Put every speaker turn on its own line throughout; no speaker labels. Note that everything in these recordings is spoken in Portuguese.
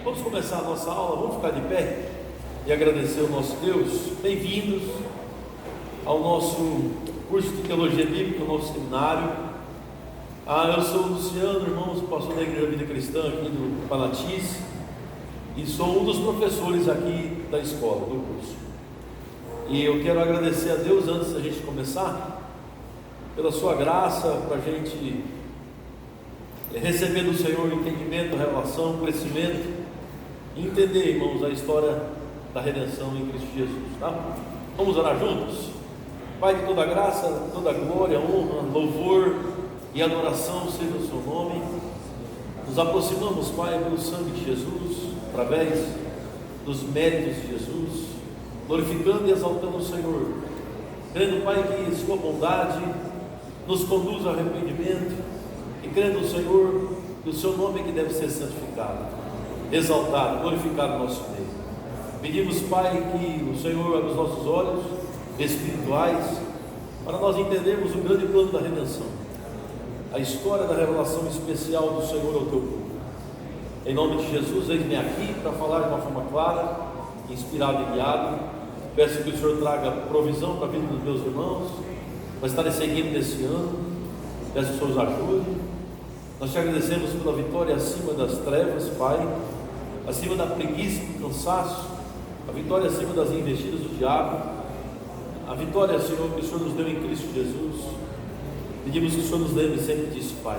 Vamos começar a nossa aula, vamos ficar de pé e agradecer ao nosso Deus. Bem-vindos ao nosso curso de Teologia Bíblica, ao nosso seminário. Eu sou o Luciano, irmãos, pastor da Igreja Vida Cristã aqui do Panatis, e sou um dos professores aqui da escola, do curso. E eu quero agradecer a Deus, antes da gente começar, pela sua graça, para a gente receber do Senhor entendimento, revelação, crescimento, e entender, irmãos, a história da redenção em Cristo Jesus, tá? Vamos orar juntos? Pai de toda graça, toda glória, honra, louvor e adoração seja o seu nome. Nos aproximamos, Pai, pelo sangue de Jesus, através dos méritos de Jesus, glorificando e exaltando o Senhor, crendo, Pai, que sua bondade nos conduz ao arrependimento, e crendo, Senhor, que o seu nome é que deve ser santificado, exaltado, glorificado no nosso meio. Pedimos, Pai, que o Senhor abra os nossos olhos espirituais para nós entendermos o grande plano da redenção, a história da revelação especial do Senhor ao teu povo. Em nome de Jesus, eis-me aqui para falar de uma forma clara, inspirado e guiado. Peço que o Senhor traga provisão para a vida dos meus irmãos, para estarem seguindo nesse ano. Peço que o Senhor os ajude. Nós te agradecemos pela vitória acima das trevas, Pai, acima da preguiça e do cansaço, a vitória acima das investidas do diabo, a vitória, Senhor, que o Senhor nos deu em Cristo Jesus. Pedimos que o Senhor nos lembre sempre disso, Pai.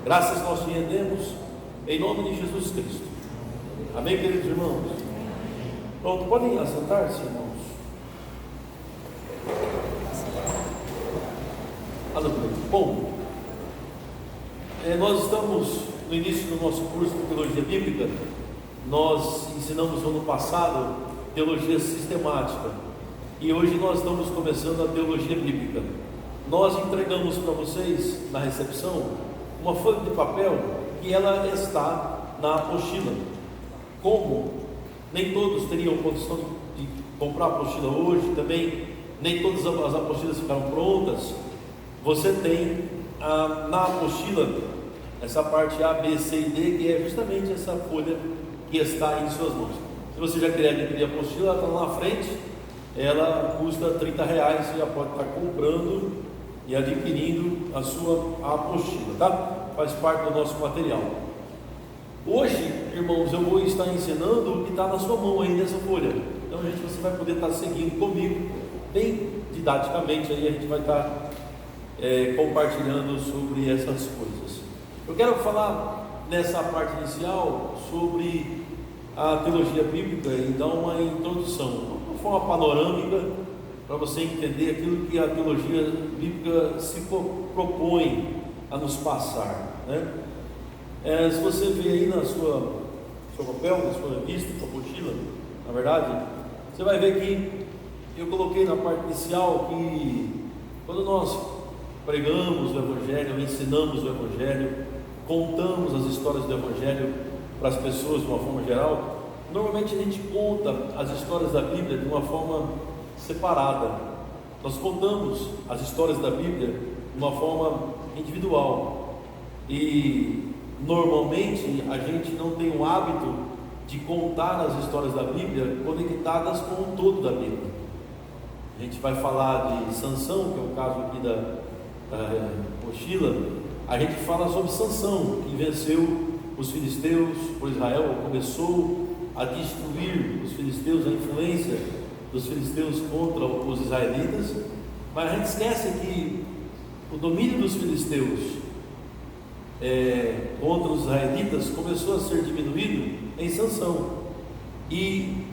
Graças nós te rendemos, em nome de Jesus Cristo. Amém, queridos irmãos? Pronto, podem assentar-se, irmãos. Bom, nós estamos no início do nosso curso de Teologia Bíblica. Nós ensinamos no ano passado Teologia Sistemática e hoje nós estamos começando a Teologia Bíblica. Nós entregamos para vocês na recepção uma folha de papel que ela está na apostila. Como nem todos teriam condição de comprar a apostila hoje, também nem todas as apostilas ficaram prontas, você tem na apostila essa parte A, B, C e D, que é justamente essa folha que está em suas mãos. Se você já querer adquirir a apostila, ela está lá na frente, ela custa R$30, você já pode estar comprando e adquirindo a sua apostila, tá? Faz parte do nosso material. Hoje, irmãos, eu vou estar ensinando o que está na sua mão aí nessa folha. Então, você vai poder estar seguindo comigo, bem didaticamente, aí a gente vai estar compartilhando sobre essas coisas. Eu quero falar nessa parte inicial sobre a teologia bíblica e dar uma introdução, uma forma panorâmica, para você entender aquilo que a teologia bíblica se propõe a nos passar, né? Se você vê aí na seu papel, na sua revista, na sua apostila, na verdade, você vai ver que eu coloquei na parte inicial que quando nós pregamos o Evangelho, ensinamos o Evangelho, contamos as histórias do Evangelho para as pessoas de uma forma geral, normalmente a gente conta as histórias da Bíblia de uma forma separada. Nós contamos as histórias da Bíblia de uma forma individual e normalmente a gente não tem o hábito de contar as histórias da Bíblia conectadas com o todo da Bíblia. A gente vai falar de Sansão, que é o caso aqui da mochila. A gente fala sobre Sansão, que venceu os filisteus por Israel, começou a destruir os filisteus, a influência dos filisteus contra os israelitas, mas a gente esquece que o domínio dos filisteus contra os israelitas começou a ser diminuído em Sansão, e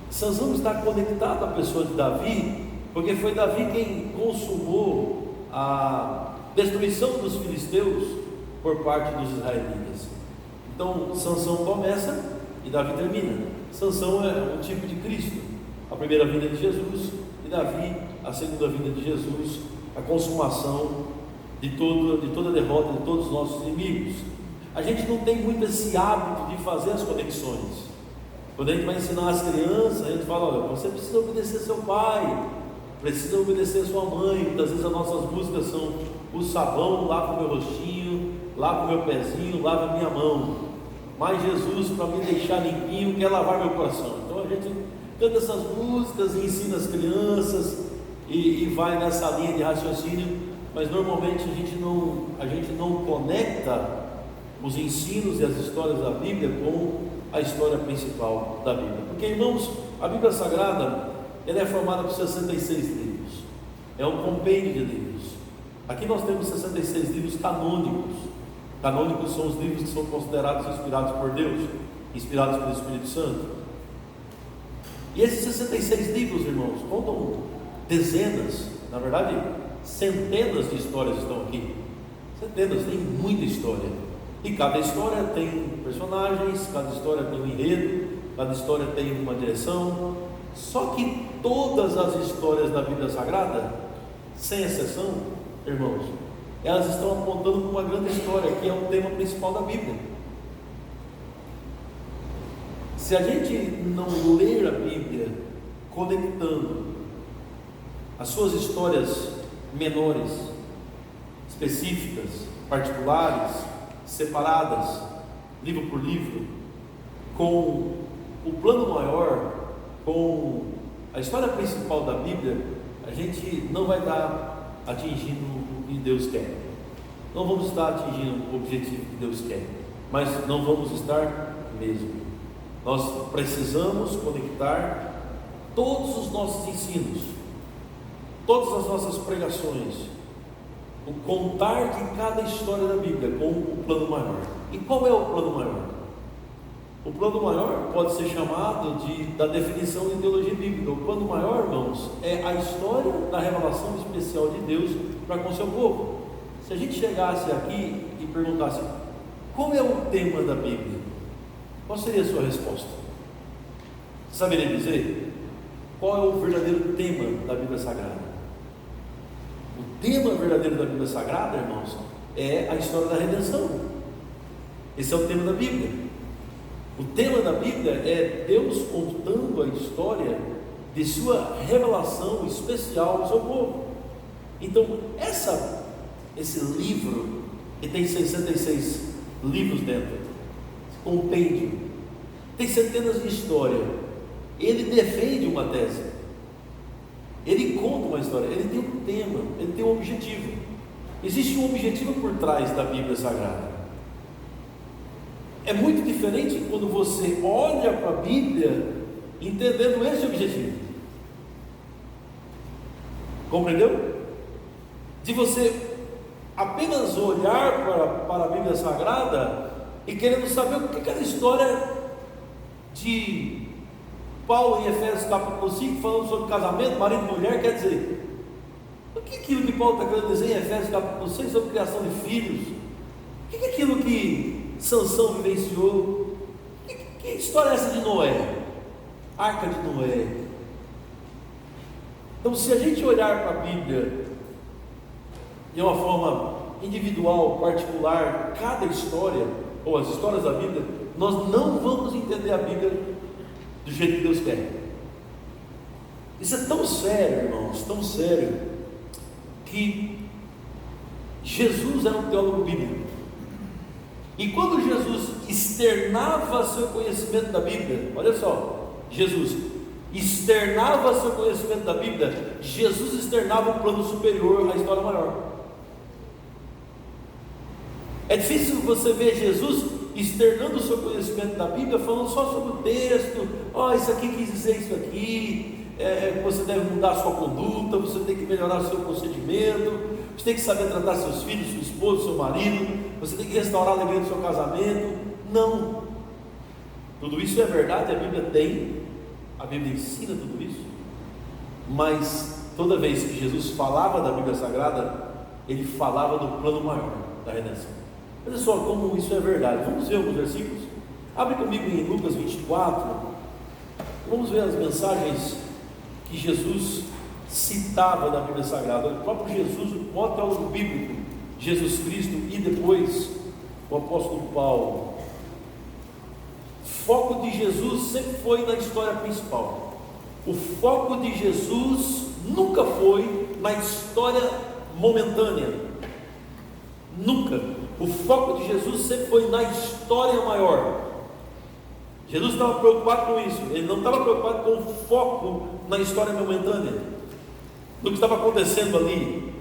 Sansão está conectado à pessoa de Davi, porque foi Davi quem consumou a destruição dos filisteus por parte dos israelitas. Então Sansão começa e Davi termina. Sansão é um tipo de Cristo, a primeira vinda de Jesus, e Davi, a segunda vinda de Jesus, a consumação de toda a derrota de todos os nossos inimigos. A gente não tem muito esse hábito de fazer as conexões. Quando a gente vai ensinar as crianças, a gente fala: olha, você precisa obedecer seu pai, precisa obedecer sua mãe. Muitas vezes as nossas músicas são: o sabão lava o meu rostinho, lava o meu pezinho, lava a minha mão. mas Jesus, para me deixar limpinho, quer lavar meu coração. Então a gente canta essas músicas e ensina as crianças e vai nessa linha de raciocínio, mas normalmente a gente não conecta os ensinos e as histórias da Bíblia com a história principal da Bíblia. Porque, irmãos, a Bíblia Sagrada, ela é formada por 66 livros, é um compêndio de livros. Aqui nós temos 66 livros canônicos. Canônicos são os livros que são considerados inspirados por Deus, inspirados pelo Espírito Santo. E esses 66 livros, irmãos, contam dezenas, na verdade, centenas de histórias estão aqui. Centenas, tem muita história. E cada história tem personagens, cada história tem um enredo, cada história tem uma direção. Só que todas as histórias da Bíblia Sagrada, sem exceção, irmãos, elas estão apontando para uma grande história, que é o tema principal da Bíblia. Se a gente não ler a Bíblia conectando as suas histórias menores, específicas, particulares, separadas, livro por livro, com o plano maior, com a história principal da Bíblia, a gente não vai estar atingindo o que Deus quer. Não vamos estar atingindo o objetivo que Deus quer, mas não vamos estar mesmo. Nós precisamos conectar todos os nossos ensinos, todas as nossas pregações, o contar de cada história da Bíblia com o plano maior. E qual é o plano maior? O plano maior pode ser chamado da definição de teologia bíblica. O plano maior, irmãos, é a história da revelação especial de Deus para com o seu povo. Se a gente chegasse aqui e perguntasse qual é o tema da Bíblia, qual seria a sua resposta? Você saberia dizer qual é o verdadeiro tema da Bíblia Sagrada? O tema verdadeiro da Bíblia Sagrada, irmãos, é a história da redenção. Esse é o tema da Bíblia. O tema da Bíblia é Deus contando a história de sua revelação especial ao seu povo. Então, esse livro, que tem 66 livros dentro, esse compêndio, tem centenas de histórias. Ele defende uma tese, ele conta uma história, ele tem um tema, ele tem um objetivo. Existe um objetivo por trás da Bíblia Sagrada. É muito diferente quando você olha para a Bíblia entendendo esse objetivo. Compreendeu? De você apenas olhar para a Bíblia Sagrada e querendo saber o que aquela história de Paulo em Efésios capítulo 5, falando sobre casamento, marido e mulher, quer dizer. O que é aquilo que Paulo está querendo dizer em Efésios capítulo 6 sobre criação de filhos? O que é aquilo que Sansão vivenciou? Que história é essa de Noé? Arca de Noé. Então, se a gente olhar para a Bíblia de uma forma individual, particular, cada história, ou as histórias da Bíblia, nós não vamos entender a Bíblia do jeito que Deus quer. Isso é tão sério, irmãos, tão sério, que Jesus era um teólogo bíblico. E quando Jesus externava seu conhecimento da Bíblia, olha só, Jesus externava seu conhecimento da Bíblia, Jesus externava um plano superior à história maior. É difícil você ver Jesus externando o seu conhecimento da Bíblia, falando só sobre o texto. Isso aqui quis dizer isso aqui, você deve mudar a sua conduta, você tem que melhorar o seu procedimento, você tem que saber tratar seus filhos, sua esposa, seu marido, você tem que restaurar a alegria do seu casamento. Não, tudo isso é verdade, a Bíblia ensina tudo isso, mas toda vez que Jesus falava da Bíblia Sagrada, ele falava do plano maior da redenção. Olha só como isso é verdade. Vamos ver alguns versículos. Abre comigo em Lucas 24. Vamos ver as mensagens que Jesus citava da Bíblia Sagrada. O próprio Jesus, o próprio teólogo bíblico, Jesus Cristo, e depois o apóstolo Paulo. O foco de Jesus sempre foi na história principal. O foco de Jesus nunca foi na história momentânea. Nunca. O foco de Jesus sempre foi na história maior. Jesus estava preocupado com isso. Ele não estava preocupado com o foco na história momentânea, do que estava acontecendo ali.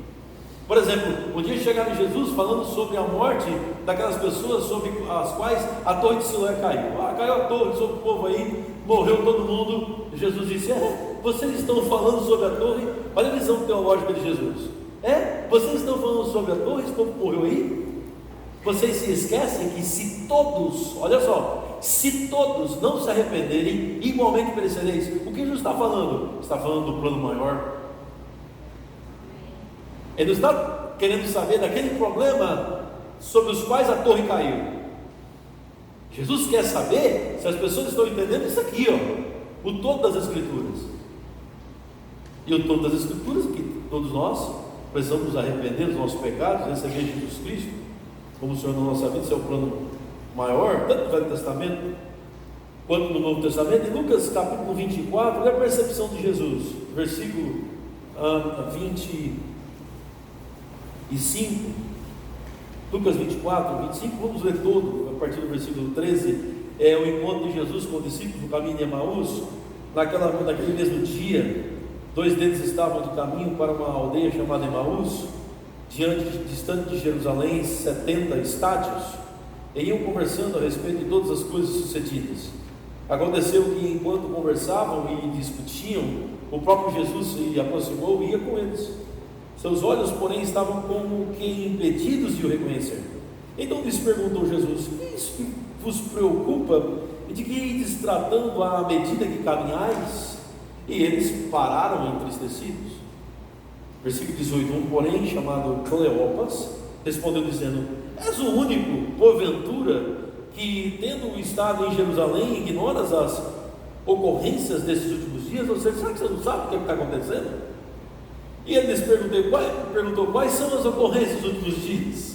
Por exemplo, um dia chegaram Jesus falando sobre a morte daquelas pessoas sobre as quais a torre de Siloé caiu. Caiu a torre sobre o povo aí, morreu todo mundo. Jesus disse: vocês estão falando sobre a torre? Olha a visão teológica de Jesus. Vocês estão falando sobre a torre, esse povo morreu aí? Vocês se esquecem que se todos, olha só, se todos não se arrependerem, igualmente perecereis. O que Jesus está falando? Está falando do plano maior. Ele não está querendo saber daquele problema sobre os quais a torre caiu. Jesus quer saber se as pessoas estão entendendo isso aqui, o todo das Escrituras. E o todo das Escrituras, que todos nós precisamos nos arrepender dos nossos pecados, receber Jesus Cristo como o Senhor na nossa vida. Esse é o plano maior, tanto no Velho Testamento quanto no Novo Testamento. Em Lucas capítulo 24, olha a percepção de Jesus, versículo 25, Lucas 24, 25, vamos ler todo, a partir do versículo 13, é o encontro de Jesus com os discípulos no caminho de Emaús. Naquele mesmo dia, 2 deles estavam de caminho para uma aldeia chamada Emaús, distante de Jerusalém, 70 estádios, e iam conversando a respeito de todas as coisas sucedidas. Aconteceu que, enquanto conversavam e discutiam, o próprio Jesus se aproximou e ia com eles. Seus olhos, porém, estavam como que impedidos de o reconhecer. Então lhes perguntou Jesus: que é isso que vos preocupa? E de que ides tratando à medida que caminhais? E eles pararam entristecidos. Versículo 18: um, porém, chamado Cleopas, respondeu dizendo: és o único, porventura, que, tendo estado em Jerusalém, ignoras as ocorrências desses últimos dias? Ou seja, será que você não sabe o que está acontecendo? E ele lhes perguntou: quais são as ocorrências dos últimos dias?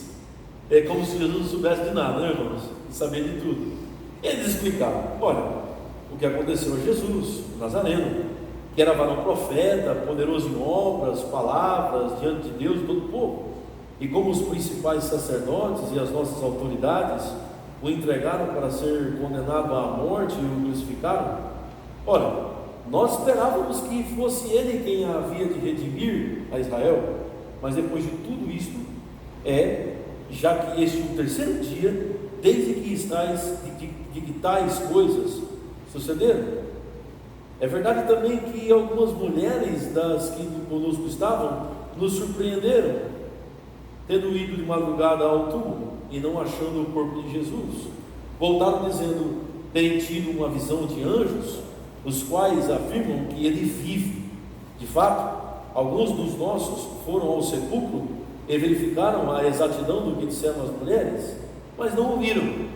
É como se Jesus não soubesse de nada, né, irmãos? Ele sabia de tudo. Eles explicaram: olha, o que aconteceu a Jesus, Nazareno, que era varão profeta, poderoso em obras, palavras, diante de Deus e todo o povo. E como os principais sacerdotes e as nossas autoridades o entregaram para ser condenado à morte e o crucificaram. Ora, nós esperávamos que fosse ele quem havia de redimir a Israel, mas depois de tudo isto, já que este é o terceiro dia, desde que tais coisas sucederam. É verdade também que algumas mulheres das que conosco estavam nos surpreenderam, tendo ido de madrugada ao túmulo e não achando o corpo de Jesus, voltaram dizendo terem tido uma visão de anjos, os quais afirmam que ele vive. De fato, alguns dos nossos foram ao sepulcro e verificaram a exatidão do que disseram as mulheres, mas não ouviram.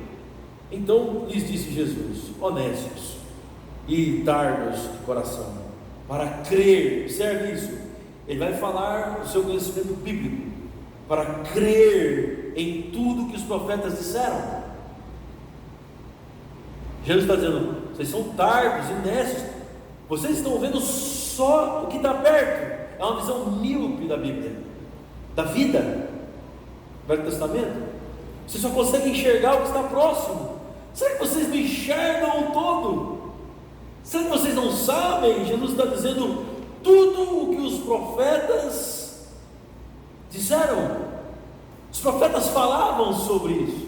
Então lhes disse Jesus: honestos e tardos de coração, para crer. Observe isso, ele vai falar do seu conhecimento bíblico, para crer em tudo que os profetas disseram. Jesus está dizendo: vocês são tardos e nécios, vocês estão vendo só o que está perto. É uma visão míope da Bíblia, da vida, do Velho Testamento. Vocês só conseguem enxergar o que está próximo. Será que vocês não enxergam o todo? Será que vocês não sabem? Jesus está dizendo tudo o que os profetas disseram. Os profetas falavam sobre isso.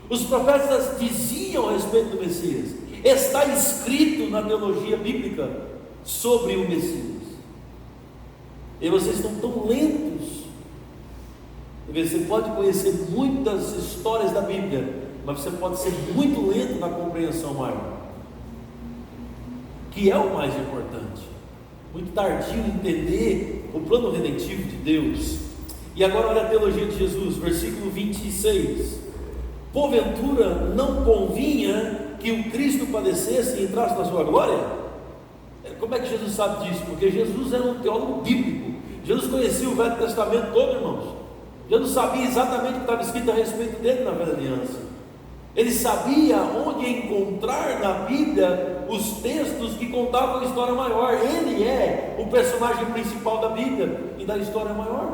Os profetas diziam a respeito do Messias. Está escrito na teologia bíblica sobre o Messias. E vocês estão tão lentos. Você pode conhecer muitas histórias da Bíblia, mas você pode ser muito lento na compreensão maior, que é o mais importante. Muito tardio em entender o plano redentivo de Deus. E agora olha a teologia de Jesus, versículo 26. Porventura não convinha que o Cristo padecesse e entrasse na sua glória? Como é que Jesus sabe disso? Porque Jesus era um teólogo bíblico. Jesus conhecia o Velho Testamento todo, irmãos. Jesus sabia exatamente o que estava escrito a respeito dele na Velha Aliança. Ele sabia onde encontrar na Bíblia os textos que contavam a história maior. Ele é o personagem principal da Bíblia e da história maior.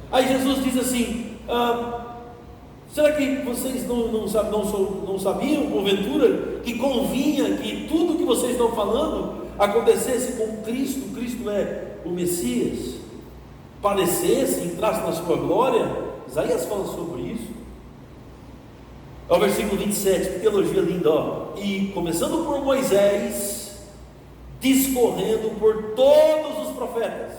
Aí Jesus diz assim: Será que vocês não sabiam, porventura, que convinha que tudo que vocês estão falando acontecesse com Cristo? Cristo é o Messias, padecesse, entrasse na sua glória. Isaías fala sobre isso. É o versículo 27, que teologia linda, ó. E começando por Moisés, discorrendo por todos os profetas,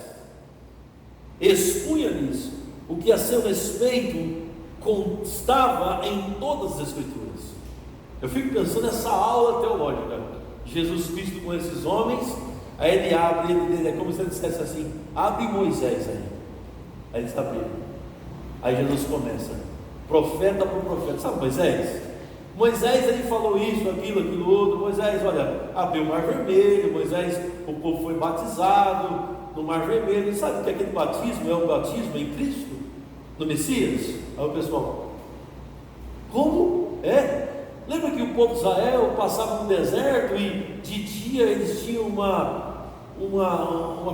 expunha-lhes o que a seu respeito constava em todas as Escrituras. Eu fico pensando nessa aula teológica, Jesus Cristo com esses homens. Aí ele abre, é como se ele dissesse assim: abre Moisés aí ele está abrindo. Aí Jesus começa, profeta por profeta. Sabe Moisés? Moisés ele falou isso, aquilo outro. Moisés, olha, abriu o mar vermelho. Moisés, o povo foi batizado no mar vermelho. E sabe que aquele batismo é o batismo em Cristo, no Messias? Aí o pessoal, como? Lembra que o povo de Israel passava no deserto e de dia eles tinham uma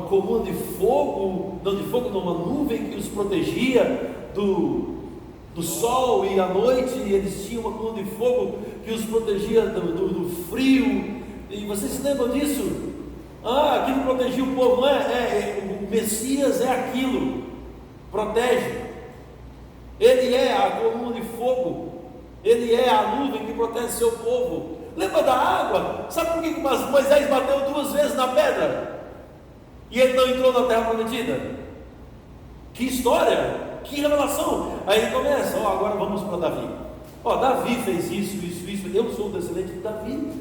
coluna de fogo, uma nuvem que os protegia do sol, e à noite eles tinham uma coluna de fogo que os protegia do frio. E vocês se lembram disso? Aquilo protegia o povo, não é? O Messias é aquilo, protege. Ele é a coluna de fogo, ele é a nuvem que protege seu povo. Lembra da água? Sabe por que Moisés bateu 2 vezes na pedra e ele não entrou na terra prometida? Que história, que revelação. Aí ele começa, agora vamos para Davi. Davi fez isso. Eu sou o descendente de Davi,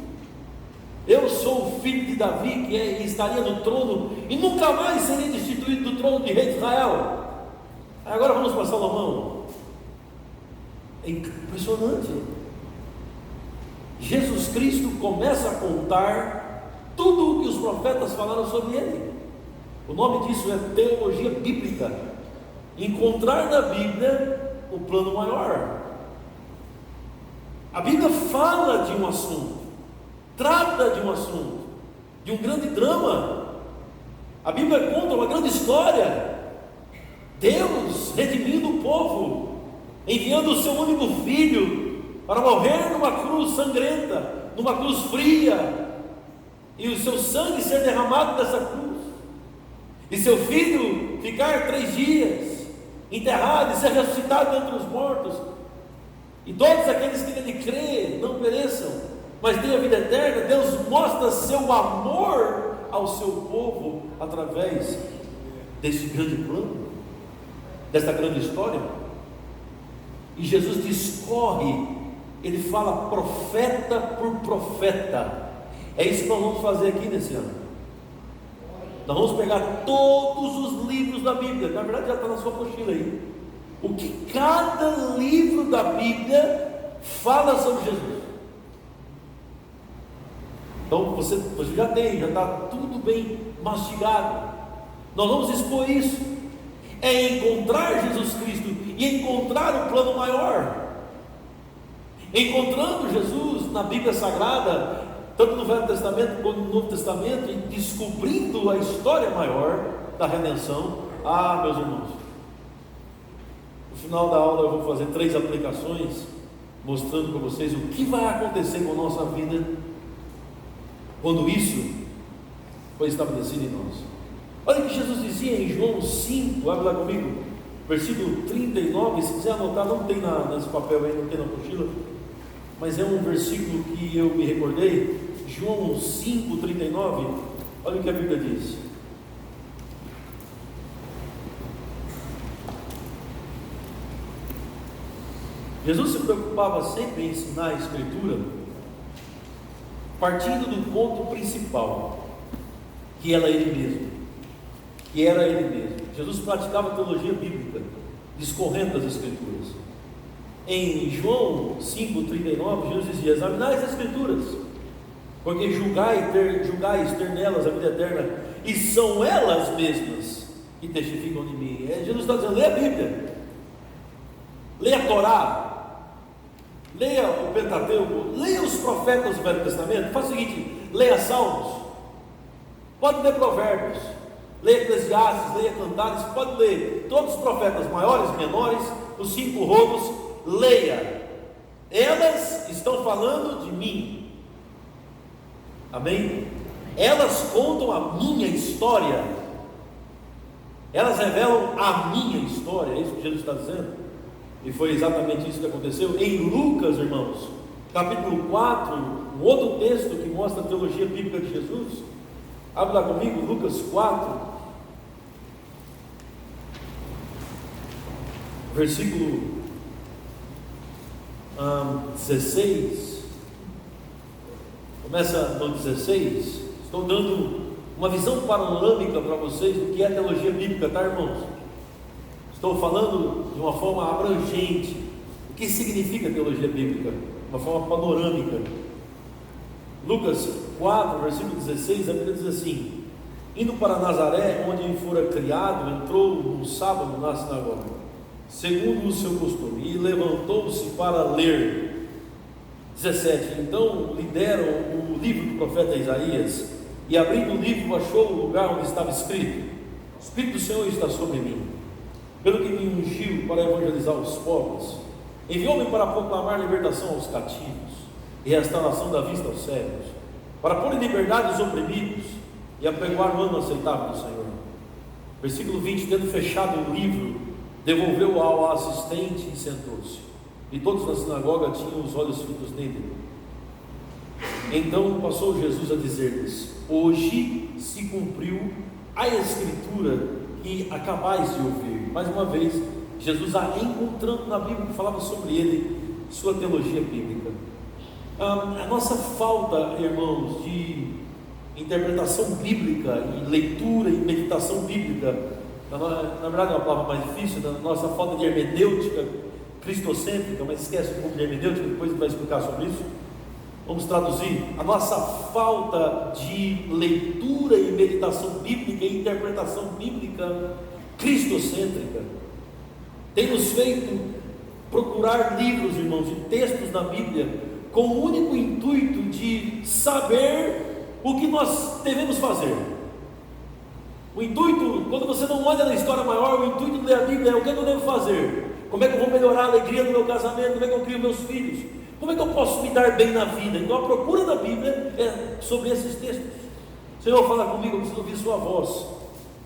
eu sou o filho de Davi, que estaria no trono e nunca mais seria destituído do trono de rei de Israel. Agora vamos para Salomão. É impressionante. Jesus Cristo começa a contar tudo o que os profetas falaram sobre ele. O nome disso é teologia bíblica. Encontrar na Bíblia o plano maior. A Bíblia fala de um assunto, trata de um assunto, de um grande drama. A Bíblia conta uma grande história. Deus redimindo o povo, enviando o seu único filho para morrer numa cruz sangrenta, numa cruz fria, e o seu sangue ser derramado dessa cruz, e seu filho ficar 3 dias enterrado e ser ressuscitado dentre os mortos, e todos aqueles que nele crê não pereçam, mas tenham a vida eterna. Deus mostra seu amor ao seu povo através desse grande plano, dessa grande história. E Jesus discorre, ele fala profeta por profeta. É isso que nós vamos fazer aqui nesse ano. Nós vamos pegar todos os livros da Bíblia, na verdade já está na sua apostila aí, o que cada livro da Bíblia fala sobre Jesus. Então você já está tudo bem mastigado. Nós vamos expor isso. É encontrar Jesus Cristo e encontrar o plano maior. Encontrando Jesus na Bíblia Sagrada, tanto no Velho Testamento quanto no Novo Testamento, e descobrindo a história maior da redenção. Meus irmãos, no final da aula eu vou fazer 3 aplicações, mostrando para vocês o que vai acontecer com a nossa vida quando isso foi estabelecido em nós. Olha o que Jesus dizia em João 5, abre lá comigo, versículo 39, se quiser anotar, não tem nesse papel aí, não tem na apostila, mas é um versículo que eu me recordei. João 5, 39, olha o que a Bíblia diz. Jesus se preocupava sempre em ensinar a Escritura, partindo do ponto principal, que era Ele mesmo. Jesus praticava teologia bíblica, discorrendo das Escrituras. Em João 5,39, Jesus dizia: examinai as Escrituras, porque julgais ter nelas a vida eterna, e são elas mesmas que testificam de mim. Jesus está dizendo: leia a Bíblia, leia a Torá, leia o Pentateuco, leia os profetas do Velho Testamento. Faz o seguinte: leia Salmos, pode ler Provérbios, leia Eclesiastes, leia Cantares, pode ler todos os profetas, maiores, menores, os 5 rolos, leia. Elas estão falando de mim. Amém? Elas contam a minha história. Elas revelam a minha história. É isso que Jesus está dizendo. E foi exatamente isso que aconteceu em Lucas, irmãos, capítulo 4, um outro texto que mostra a teologia bíblica de Jesus. Abre lá comigo, Lucas 4, versículo 16. Começa no 16. Estou dando uma visão panorâmica para vocês do que é teologia bíblica, tá, irmãos? Estou falando de uma forma abrangente. O que significa teologia bíblica? Uma forma panorâmica. Lucas 4, versículo 16, a Bíblia diz assim: indo para Nazaré, onde fora criado, entrou no sábado na sinagoga, segundo o seu costume, e levantou-se para ler. 17. Então lhe deram o livro do profeta Isaías, e abrindo o livro achou o lugar onde estava escrito: o Espírito do Senhor está sobre mim, pelo que me ungiu para evangelizar os pobres, enviou-me para proclamar libertação aos cativos e restauração da vista aos cegos, para pôr em liberdade os oprimidos e apregoar o ano aceitável do Senhor. Versículo 20. Tendo fechado o livro, devolveu ao assistente e sentou-se, e todos na sinagoga tinham os olhos fitos nele. Então passou Jesus a dizer-lhes: hoje se cumpriu a escritura que acabais de ouvir. Mais uma vez, Jesus a encontrando na Bíblia que falava sobre ele, sua teologia bíblica. A nossa falta, irmãos, de interpretação bíblica e leitura e meditação bíblica, na verdade é uma palavra mais difícil, a nossa falta de hermenêutica cristocêntrica, mas esquece um pouco de hermenêutica, depois a gente vai explicar sobre isso. Vamos traduzir: a nossa falta de leitura e meditação bíblica e interpretação bíblica cristocêntrica tem nos feito procurar livros, irmãos, de textos na Bíblia com o único intuito de saber o que nós devemos fazer. O intuito, quando você não olha na história maior, o intuito de ler a Bíblia é: o que eu devo fazer? Como é que eu vou melhorar a alegria do meu casamento? Como é que eu crio meus filhos? Como é que eu posso me dar bem na vida? Então a procura da Bíblia é sobre esses textos. Senhor, fala comigo, eu preciso ouvir sua voz.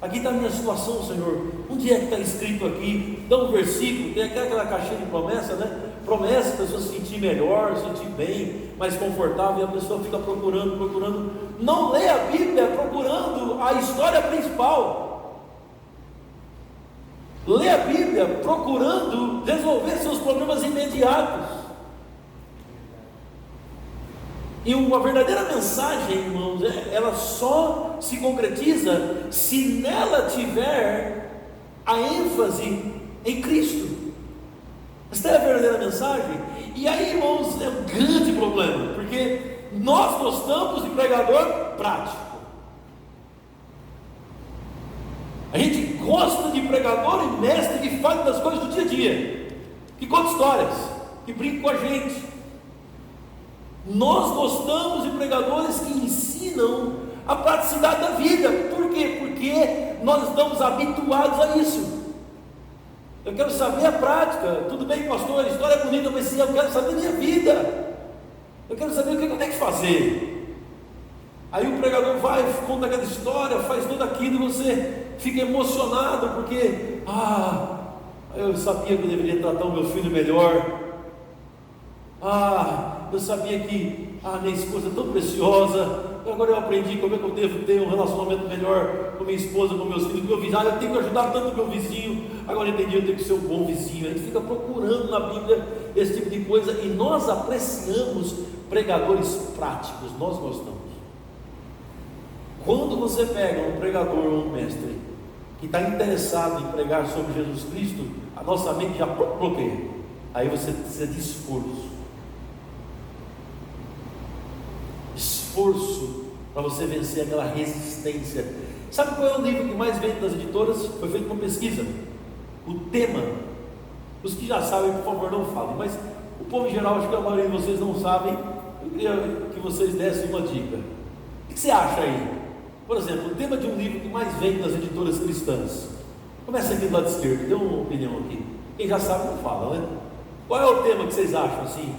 Aqui está a minha situação, Senhor. Onde é que está escrito aqui? Dá um versículo, tem aquela caixinha de promessa, né? Promessa, a pessoa se sentir melhor, se sentir bem, mais confortável, e a pessoa fica procurando. Não lê a Bíblia procurando a história principal. Lê a Bíblia procurando resolver seus problemas imediatos. E uma verdadeira mensagem, irmãos, ela só se concretiza se nela tiver a ênfase em Cristo. Esta é a verdadeira mensagem. E aí, irmãos, é um grande problema, porque nós gostamos de pregador prático. A gente gosta de pregador e mestre que fala das coisas do dia a dia, que conta histórias, que brinca com a gente. Nós gostamos de pregadores que ensinam a praticidade da vida. Por quê? Porque nós estamos habituados a isso. Eu quero saber a prática. Tudo bem, pastor, a história é bonita, mas sim, eu quero saber a minha vida. Eu quero saber o que eu tenho que fazer. Aí o pregador vai, conta aquela história, faz tudo aquilo, e você fica emocionado, porque eu sabia que eu deveria tratar o meu filho melhor. Eu sabia que minha esposa é tão preciosa. Agora eu aprendi como é que eu devo ter um relacionamento melhor com minha esposa, com meus filhos, com meu vizinho. Eu tenho que ajudar tanto meu vizinho. Agora eu entendi, eu tenho que ser um bom vizinho. A gente fica procurando na Bíblia esse tipo de coisa, e nós apreciamos pregadores práticos. Nós gostamos. Quando você pega um pregador ou um mestre que está interessado em pregar sobre Jesus Cristo, a nossa mente já bloqueia. Aí você precisa de esforço para você vencer aquela resistência. Sabe qual é o livro que mais vende das editoras? Foi feito uma pesquisa. O tema. Os que já sabem, por favor, não falem, mas o povo em geral, acho que a maioria de vocês não sabem. Eu queria que vocês dessem uma dica. O que você acha aí? Por exemplo, o tema de um livro que mais vende das editoras cristãs. Começa aqui do lado esquerdo, dê uma opinião aqui. Quem já sabe não fala, né? Qual é o tema que vocês acham assim?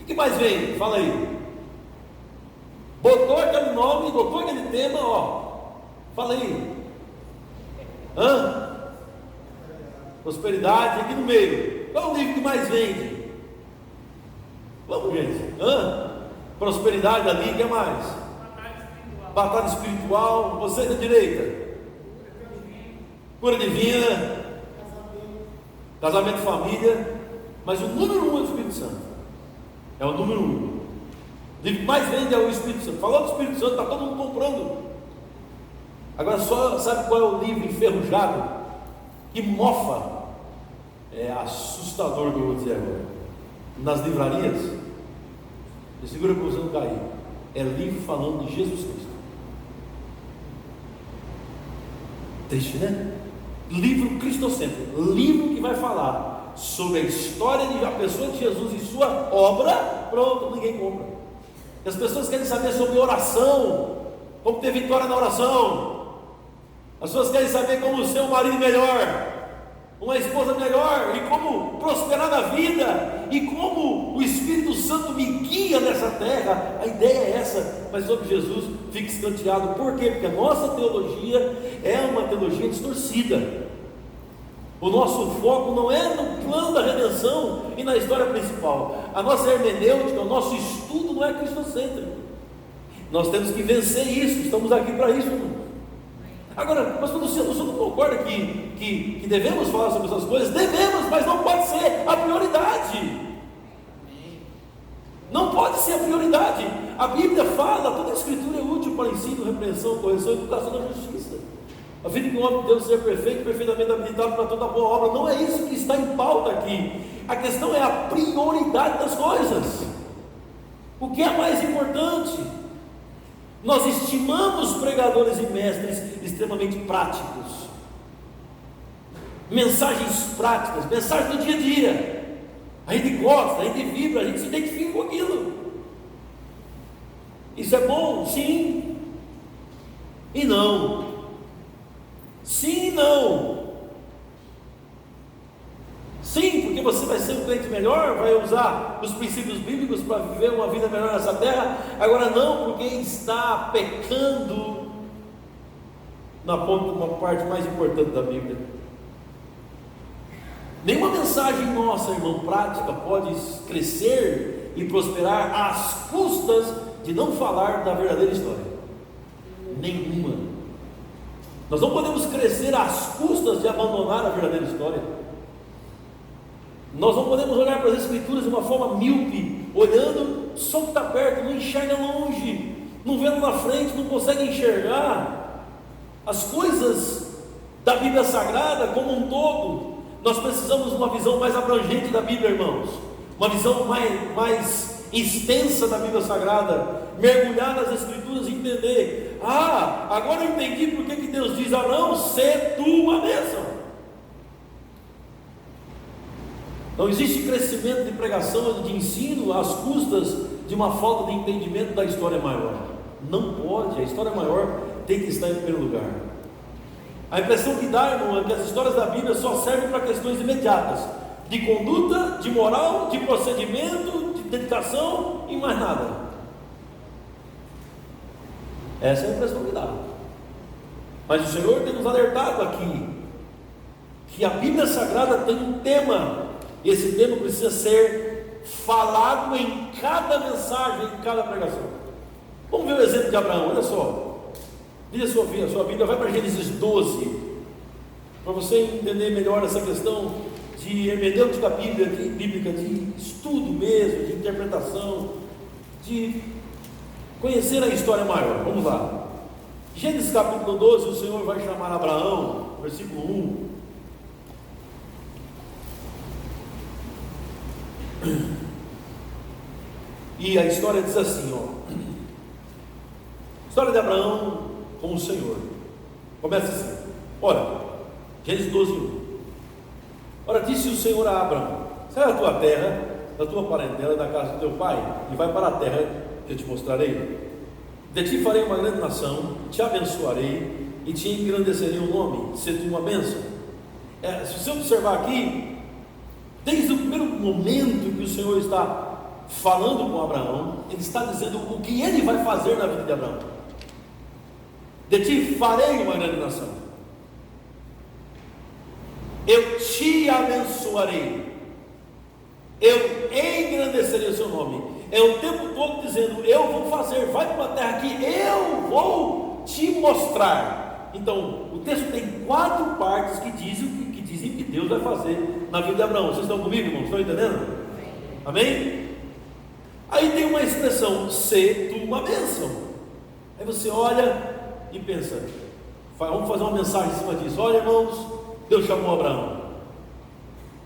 O que mais vem? Fala aí. Botou aquele nome, botou aquele tema, ó. Fala aí. Prosperidade aqui no meio. Qual é o livro que mais vende? Vamos, gente. Prosperidade ali, o que mais? Batalha espiritual. Você da direita. Cura divina. Casamento e família. Mas o número 1 é o Espírito Santo. É o número 1. O livro que mais vende é o Espírito Santo. Falou do Espírito Santo, está todo mundo comprando. Agora só sabe qual é o livro enferrujado? Que mofa. É assustador que eu vou dizer agora. Nas livrarias, me segura para você não cair. É livro falando de Jesus Cristo. Triste, né? Livro cristocêntrico. Livro que vai falar sobre a história da pessoa de Jesus e sua obra. Pronto, ninguém compra. E as pessoas querem saber sobre oração, como ter vitória na oração. As pessoas querem saber como ser um marido melhor, uma esposa melhor, e como prosperar na vida, e como o Espírito Santo me guia nessa terra. A ideia é essa, mas sobre Jesus fica escanteado. Por quê? Porque a nossa teologia é uma teologia distorcida. O nosso foco não é no plano da redenção e na história principal. A nossa hermenêutica, o nosso estudo não é cristocêntrico. Nós temos que vencer isso, estamos aqui para isso, irmão. Agora, mas quando você não concorda que devemos falar sobre essas coisas? Devemos, mas não pode ser a prioridade. Não pode ser a prioridade. A Bíblia fala, toda a Escritura é útil para ensino, repreensão, correção e educação da justiça, a fim de que o homem de Deus seja perfeito, perfeitamente habilitado para toda boa obra. Não é isso que está em pauta aqui. A questão é a prioridade das coisas. O que é mais importante? Nós estimamos pregadores e mestres extremamente práticos, mensagens práticas, mensagens do dia a dia. A gente gosta, a gente vibra, a gente se identifica com aquilo. Isso é bom? Sim e não. Sim e não. Sim, porque você vai ser um crente melhor, vai usar os princípios bíblicos para viver uma vida melhor nessa terra. Agora não, porque está pecando na uma parte mais importante da Bíblia. Nenhuma mensagem nossa, irmão, prática pode crescer e prosperar às custas de não falar da verdadeira história. Nenhuma. Nós não podemos crescer às custas de abandonar a verdadeira história. Nós não podemos olhar para as Escrituras de uma forma míope, olhando só o que está perto, não enxerga longe, não vendo na frente, não consegue enxergar as coisas da Bíblia Sagrada como um todo. Nós precisamos de uma visão mais abrangente da Bíblia, irmãos, uma visão mais extensa da Bíblia Sagrada, mergulhar nas Escrituras e entender: agora eu entendi por que Deus diz a Abraão: sê tu uma bênção. Não existe crescimento de pregação, de ensino às custas de uma falta de entendimento da história maior. Não pode, a história maior tem que estar em primeiro lugar. A impressão que dá, irmão, é que as histórias da Bíblia só servem para questões imediatas, de conduta, de moral, de procedimento, de dedicação e mais nada. Essa é a impressão que dá. Mas o Senhor tem nos alertado aqui que a Bíblia Sagrada tem um tema. E esse tema precisa ser falado em cada mensagem, em cada pregação. Vamos ver o exemplo de Abraão, olha só. Diz a sua Bíblia, vai para Gênesis 12, para você entender melhor essa questão de hermenêutica bíblica, de estudo mesmo, de interpretação, de conhecer a história maior. Vamos lá. Gênesis capítulo 12, o Senhor vai chamar Abraão, versículo 1. E a história diz assim, história de Abraão com o Senhor. Começa assim, ora, Gênesis 12, 1. Ora, disse o Senhor a Abraão: sai da tua terra, da tua parentela, da casa do teu pai, e vai para a terra que eu te mostrarei. De ti farei uma grande nação, te abençoarei e te engrandecerei o nome, se tu uma bênção. Se você observar aqui, Desde o primeiro momento que o Senhor está falando com Abraão, Ele está dizendo o que Ele vai fazer na vida de Abraão. De ti farei uma grande nação, eu te abençoarei, eu engrandecerei o seu nome. É o tempo todo dizendo, eu vou fazer, vai para uma terra que eu vou te mostrar. Então, o texto tem 4 partes que dizem que Deus vai fazer na vida de Abraão. Vocês estão comigo, irmãos? Estão entendendo? Amém? Aí tem uma expressão, ser tu uma bênção. Aí você olha e pensa, vamos fazer uma mensagem em cima disso. Olha, irmãos, Deus chamou Abraão.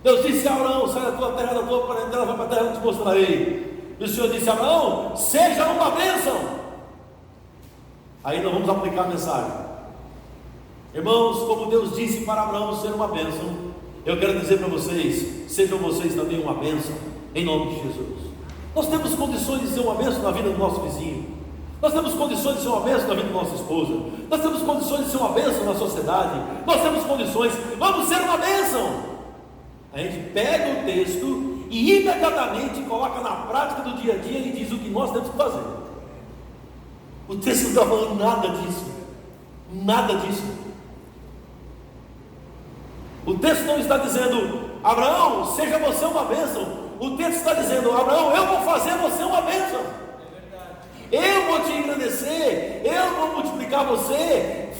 Deus disse a Abraão, sai da tua terra, da tua parentela, vai para a terra que eu te mostrarei. E o Senhor disse a Abraão, seja uma bênção. Aí nós vamos aplicar a mensagem. Irmãos, como Deus disse para Abraão ser uma bênção, eu quero dizer para vocês, sejam vocês também uma bênção, em nome de Jesus. Nós temos condições de ser uma bênção na vida do nosso vizinho. Nós temos condições de ser uma bênção na vida da nossa esposa. Nós temos condições de ser uma bênção na sociedade. Nós temos condições, vamos ser uma bênção. A gente pega o texto e imediatamente coloca na prática do dia a dia e diz o que nós temos que fazer. O texto não está falando nada disso. Nada disso. O texto não está dizendo, Abraão, seja você uma bênção. O texto está dizendo, Abraão, eu vou fazer você uma bênção. Eu vou te engrandecer, eu vou multiplicar você.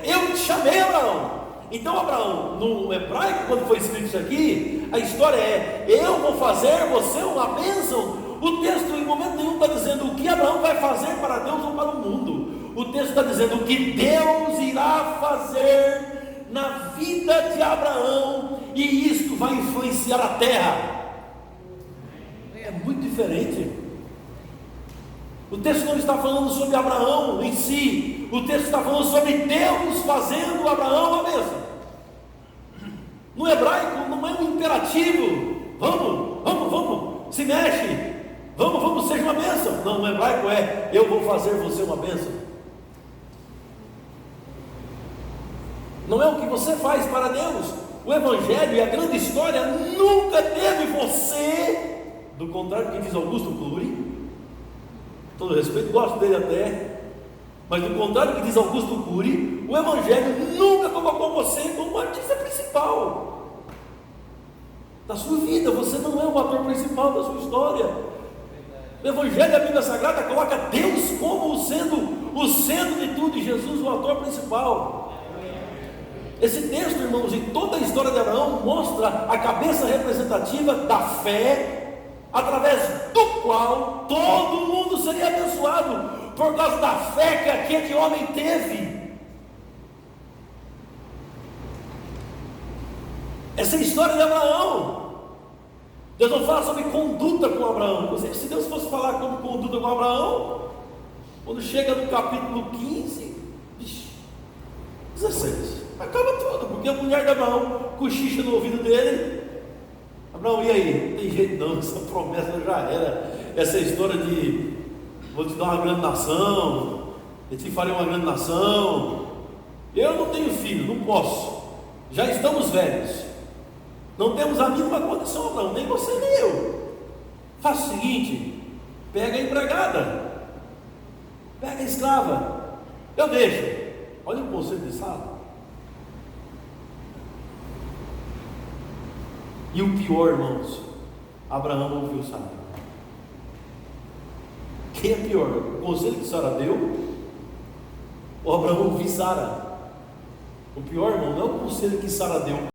Eu te chamei, Abraão. Então, Abraão, no hebraico, quando foi escrito isso aqui, a história é, eu vou fazer você uma bênção. O texto em momento nenhum está dizendo o que Abraão vai fazer para Deus ou para o mundo. O texto está dizendo o que Deus irá fazer na vida de Abraão, e isto vai influenciar a terra. É muito diferente. O texto não está falando sobre Abraão em si, o texto está falando sobre Deus fazendo Abraão a bênção. No hebraico não é um imperativo, vamos, se mexe, vamos, seja uma bênção. Não, no hebraico é, eu vou fazer você uma bênção. Não é o que você faz para Deus. O Evangelho e a grande história nunca teve você, do contrário do que diz Augusto Cury, todo respeito, gosto dele até, mas do contrário do que diz Augusto Cury, o Evangelho nunca colocou você como artista principal da sua vida. Você não é o ator principal da sua história. O Evangelho da Bíblia Sagrada coloca Deus como sendo o centro de tudo, e Jesus o ator principal. Esse texto, irmãos, e toda a história de Abraão mostra a cabeça representativa da fé, através do qual todo mundo seria abençoado, por causa da fé que aquele homem teve. Essa é a história de Abraão. Deus não fala sobre conduta com Abraão. Inclusive, se Deus fosse falar sobre conduta com Abraão, quando chega no capítulo 15, 16, acaba tudo, porque a mulher de Abraão cochicha no ouvido dele. Abraão, e aí? Não tem jeito não, essa promessa já era. Essa história de vou te dar uma grande nação, eu te farei uma grande nação. Eu não tenho filho, não posso. Já estamos velhos. Não temos a mínima condição, Abraão, nem você nem eu. Faça o seguinte, pega a empregada, pega a escrava, eu deixo. Olha o conceito de Sara. E o pior, irmãos, Abraão ouviu Sara. Quem é pior? O conselho que Sara deu, ou Abraão ouviu Sara? O pior, irmão, não é o conselho que Sara deu,